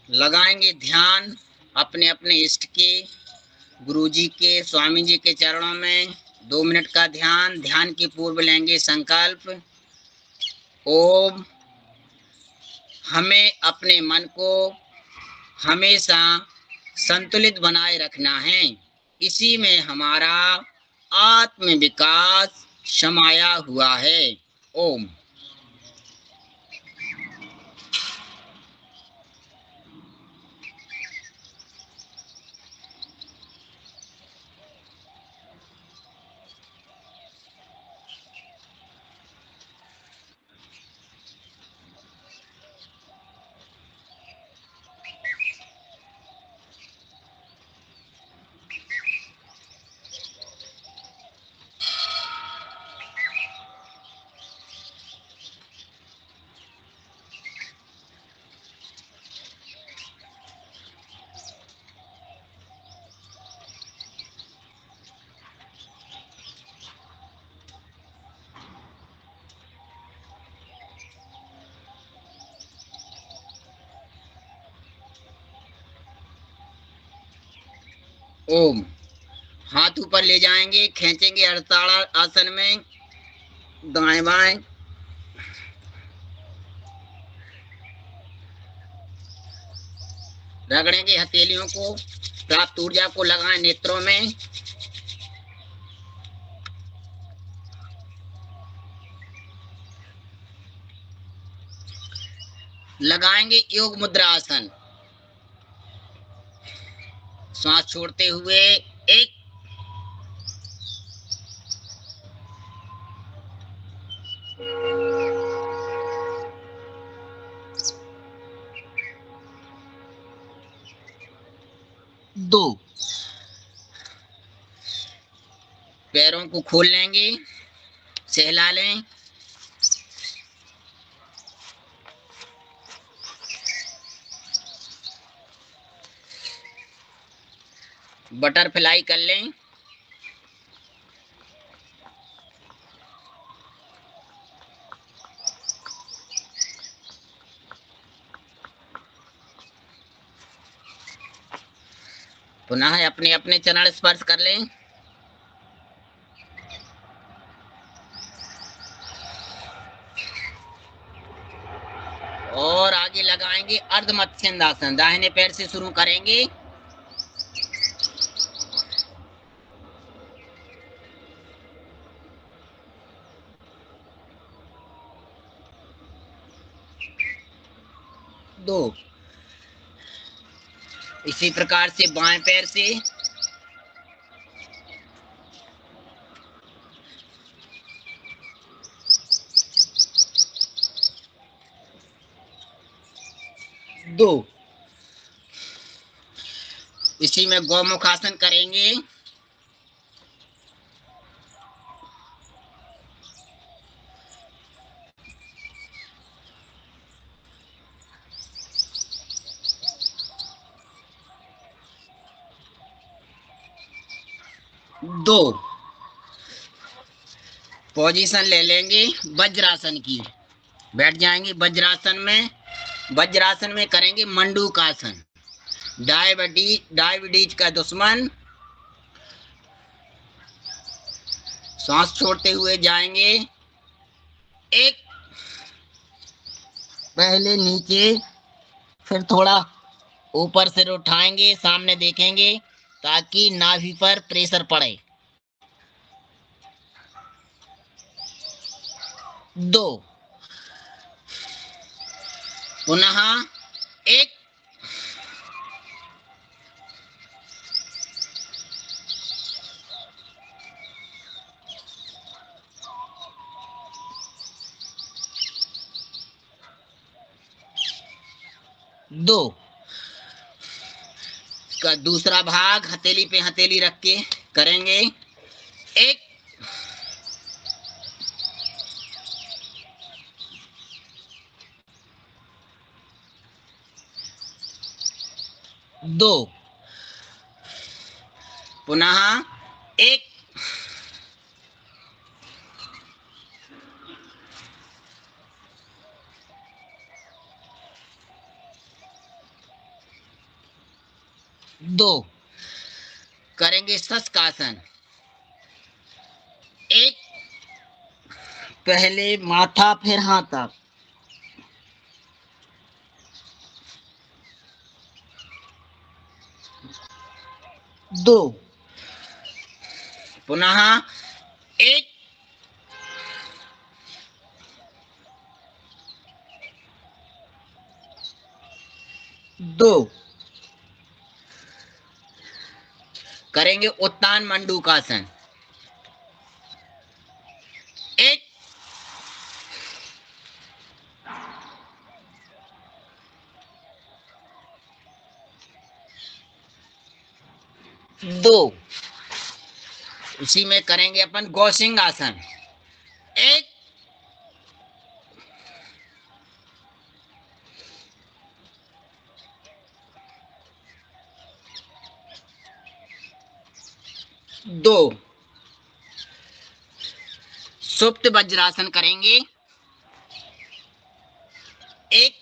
लगाएंगे ध्यान अपने अपने इष्ट के, गुरु जी के, स्वामी जी के चरणों में 2 मिनट का ध्यान। ध्यान के पूर्व लेंगे संकल्प। ओम, हमें अपने मन को हमेशा संतुलित बनाए रखना है, इसी में हमारा आत्म विकास समाया हुआ है। ओम। ओम। हाथ ऊपर ले जाएंगे, खींचेंगे अर्धताड़ा आसन में, दाएं बाएं। रगड़ेंगे हथेलियों को, प्राप्त ऊर्जा को लगाएं नेत्रों में। लगाएंगे योग मुद्रा आसन। श्वास छोड़ते हुए 1, 2। पैरों को खोल लेंगे, सहला लें। बटरफ्लाई कर लें। पुनः अपने अपने चरण स्पर्श कर लें। और आगे लगाएंगे अर्ध मत्स्यंदासन। दाहिने पैर से शुरू करेंगे। दो। इसी प्रकार से बाएं पैर से दो। इसी में गौमुख आसन करेंगे। दो। पोजीशन ले लेंगे वज्रासन की, बैठ जाएंगे वज्रासन में। वज्रासन में करेंगे मंडूकासन। डायबिटीज का दुश्मन। सांस छोड़ते हुए जाएंगे। एक, पहले नीचे, फिर थोड़ा ऊपर सिर उठाएंगे, सामने देखेंगे ताकि नाभि पर प्रेशर पड़े। 2, पुनः 1, 2। इसका दूसरा भाग हथेली पे हथेली रख के करेंगे। 1, 2, पुनः 1, 2। करेंगे शशकासन। 1, पहले माथा फिर हाथ तक। 2, पुनः 1, 2। करेंगे उत्तान मंडूकासन। 1, 2। उसी में करेंगे अपन गौसिंगासन। 1, 2। सुप्त वज्रासन करेंगे। 1,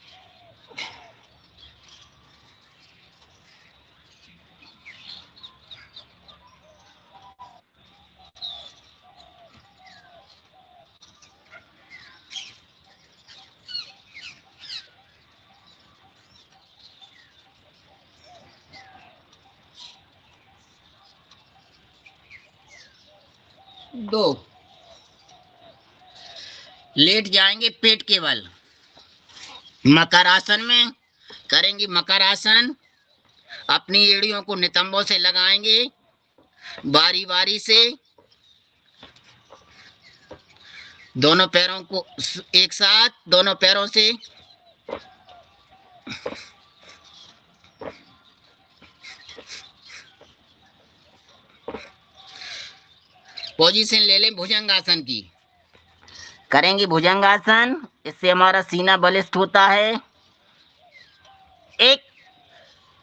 2। लेट जाएंगे पेट के बल। मकरासन में करेंगे मकरासन। अपनी एड़ियों को नितंबों से लगाएंगे बारी बारी से। दोनों पैरों को एक साथ, दोनों पैरों से पोजीशन ले लें भुजंगासन की। करेंगे भुजंगासन, इससे हमारा सीना बलिष्ठ होता है। 1,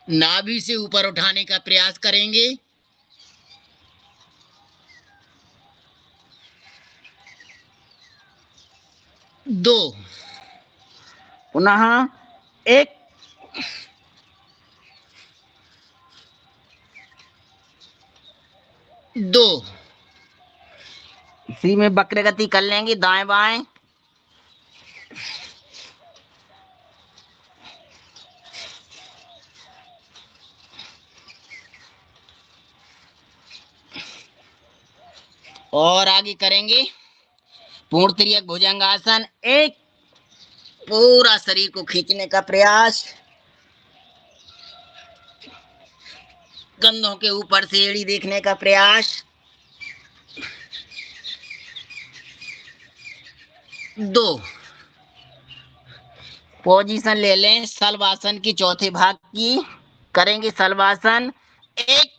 नाभि से ऊपर उठाने का प्रयास करेंगे। 2, पुनः 1, 2। इसी में वक्र गति कर लेंगे दाएं बाएं। 'और आगे करेंगे पूर्ण तिर्यक भुजंगासन। 1, पूरा शरीर को खींचने का प्रयास। कंधों के ऊपर से एड़ी देखने का प्रयास। 2, पोजीशन ले लें शलभासन की चौथे भाग की। करेंगे शलभासन। 1,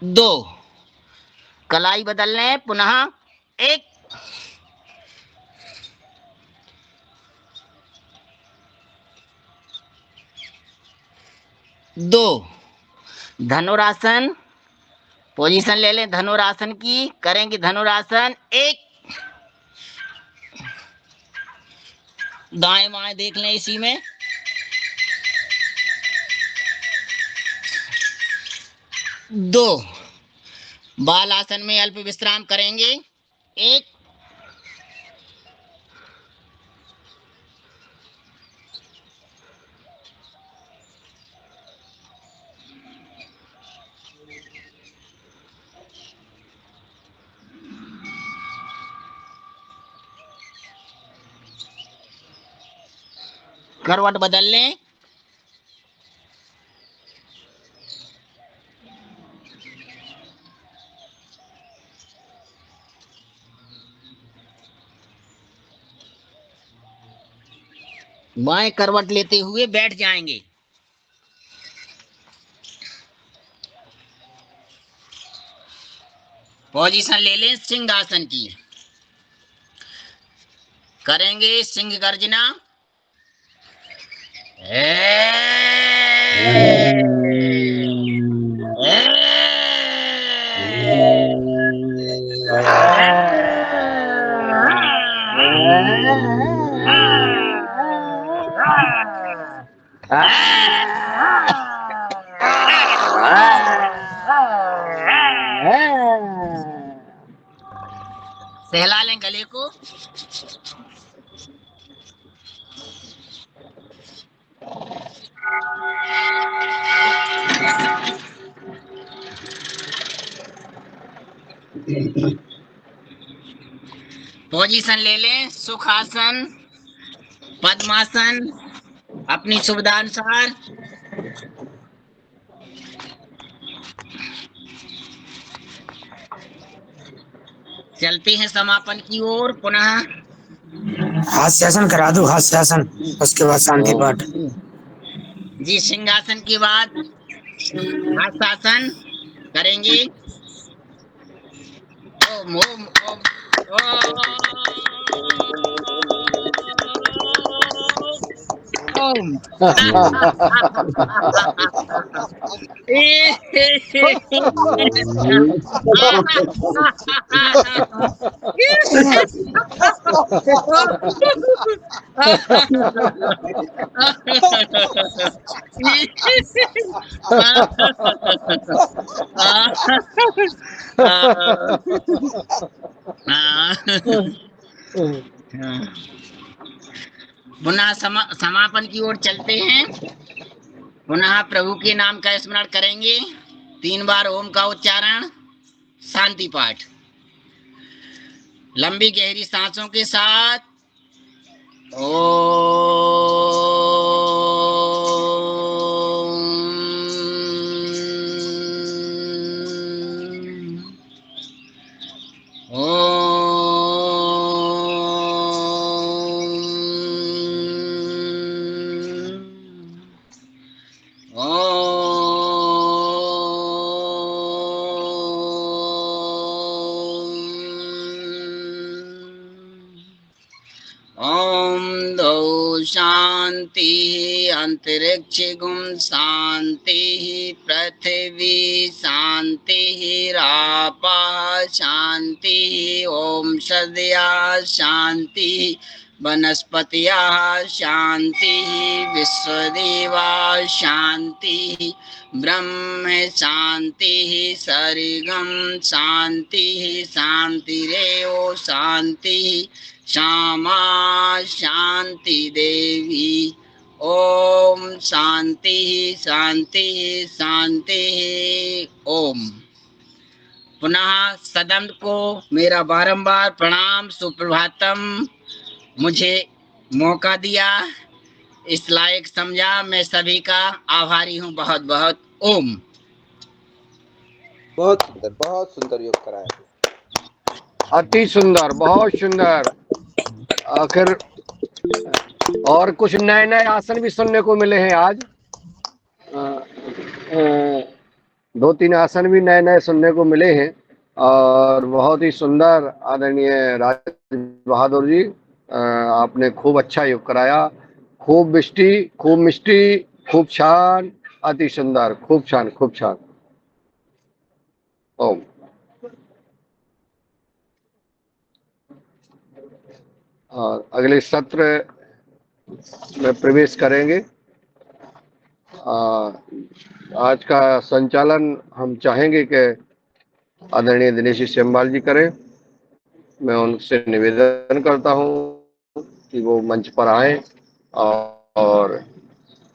2। कलाई बदल लें पुनः। 1, 2। धनुरासन पोजीशन ले लें धनुरासन की, करेंगे धनुरासन। एक, दाएं बाएं देख लें इसी में। दो, बाल आसन में अल्प विश्राम करेंगे। एक, करवट बदल लें। बाएं करवट लेते हुए बैठ जाएंगे। पोजीशन ले लें सिंहासन की, करेंगे सिंह गर्जना। सहला लें गले को। पोजीशन ले लें सुखासन, पद्मासन, अपनी सुविधानुसार। चलते हैं समापन की ओर। पुनः हास्यासन करा दो, हास्यासन, उसके बाद शांति पाठ। जी, सिंहासन के बाद हास्यासन करेंगे। ओम ओम ओम ओम। पुनः समापन की ओर चलते हैं। पुनः प्रभु के नाम का स्मरण करेंगे। 3 बार ओम का उच्चारण, शांति पाठ। लंबी गहरी सांसों के साथ शांति अंतरिक्ष गुम शांति पृथ्वी शांति रापा शांति ओम सदया शांति वनस्पतिया शांति विश्वदेवा शांति ब्रह्म शांति सर्गम शांति शांतिरेव शांति श्यामा शांति देवी ओम शांति शांति शांति ओम। पुनः सदन को मेरा बारंबार प्रणाम, सुप्रभातम। मुझे मौका दिया, इस लायक समझा, मैं सभी का आभारी हूँ बहुत बहुत। ओम। बहुत सुंदर योग कराया, अति सुंदर, बहुत सुंदर। आखिर और कुछ नए नए आसन भी सुनने को मिले हैं आज। 2-3 आसन भी नए नए सुनने को मिले हैं और बहुत ही सुंदर। आदरणीय राज बहादुर जी, आपने खूब अच्छा योग कराया। खूब मिष्टी, खूब छान, अति सुंदर, खूब छान, खूब छान। ओम। और अगले सत्र में प्रवेश करेंगे। आज का संचालन हम चाहेंगे कि आदरणीय दिनेश सेमवाल जी करें। मैं उनसे निवेदन करता हूं कि वो मंच पर आए और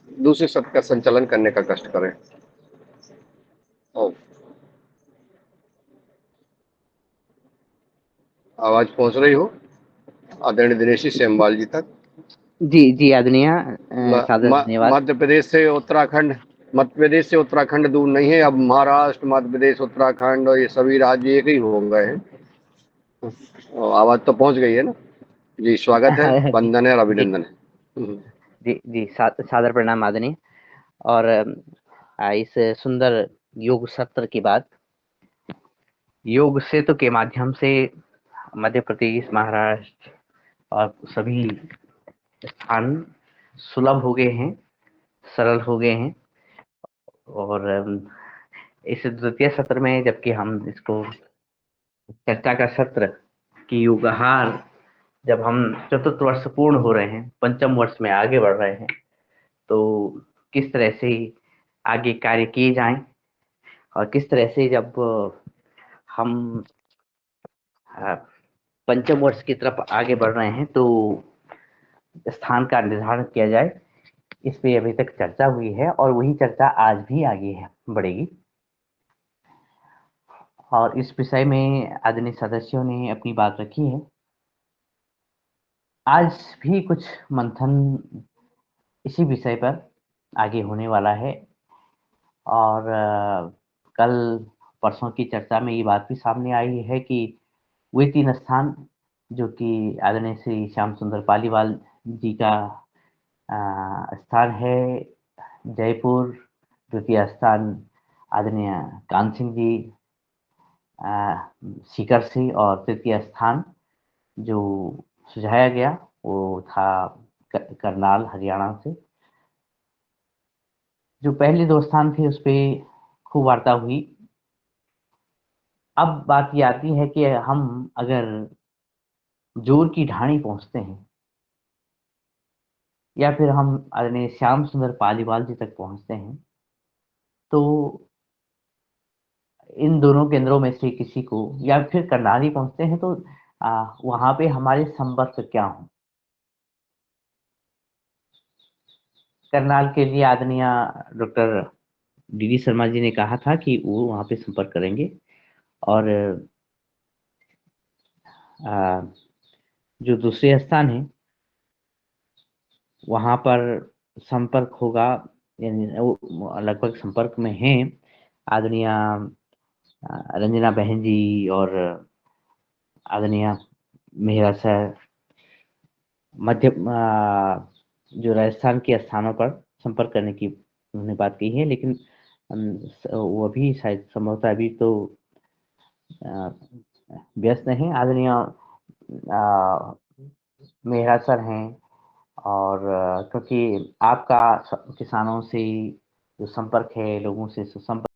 दूसरे सत्र का संचालन करने का कष्ट करें। ओम। आवाज पहुंच रही हो आदरणीय दिनेश सेमवाल जी तक? जी जी आदरणीय सादर धन्यवाद। मध्य प्रदेश से उत्तराखंड दूर नहीं है। अब महाराष्ट्र, मध्य प्रदेश, उत्तराखंड और ये सभी राज्य एक ही हो गए हैं। आवाज तो पहुंच गई है ना जी? स्वागत है, वंदन है और अभिनंदन है। जी जी सादर प्रणाम आदरणीय। और इस सुंदर योग सत्र के बाद योग सेतु के माध्यम से मध्य प्रदेश, महाराष्ट्र और सभी स्थान सुलभ हो गए हैं, सरल हो गए हैं। और इस द्वितीय सत्र में जबकि हम इसको चर्चा का सत्र की युगहार जब हम चतुर्थ वर्ष पूर्ण हो रहे हैं, पंचम वर्ष में आगे बढ़ रहे हैं, तो किस तरह से आगे कार्य किए जाएं और किस तरह से जब हम पंचम वर्ष की तरफ आगे बढ़ रहे हैं तो स्थान का निर्धारण किया जाए, इस पे अभी तक चर्चा हुई है और वही चर्चा आज भी आगे बढ़ेगी। और इस विषय में आदरणीय सदस्यों ने अपनी बात रखी है। आज भी कुछ मंथन इसी विषय पर आगे होने वाला है और कल परसों की चर्चा में ये बात भी सामने आई है कि वे 3 स्थान जो कि आदरणीय श्री श्याम सुंदर पालीवाल जी का स्थान है जयपुर, द्वितीय स्थान आदरणीय कान सिंह जी सीकर से और तृतीय स्थान जो सुझाया गया वो था करनाल हरियाणा से। जो पहले 2 स्थान थे उस पे खूब वार्ता हुई। अब बात ये आती है कि हम अगर जोर की ढाणी पहुंचते हैं या फिर हम आदरणीय श्याम सुंदर पालीवाल जी तक पहुंचते हैं तो इन दोनों केंद्रों में से किसी को या फिर करनाल ही पहुंचते हैं तो वहां पे हमारे संपर्क क्या हों। करनाल के लिए आदरणीय डॉक्टर डी शर्मा जी ने कहा था कि वो वहां पे संपर्क करेंगे और जो दूसरे स्थान है वहां पर संपर्क होगा, यानी लगभग संपर्क में हैं आदरणीय रंजना बहन जी और आदरणीय मेहरा सर। मध्य जो राजस्थान के स्थानों पर संपर्क करने की उन्होंने बात की है, लेकिन वो अभी शायद संभवतः अभी तो व्यस्त नहीं। आदरणीय मेहरा सर हैं और क्योंकि आपका किसानों से जो संपर्क है, लोगों से सुसंपर्क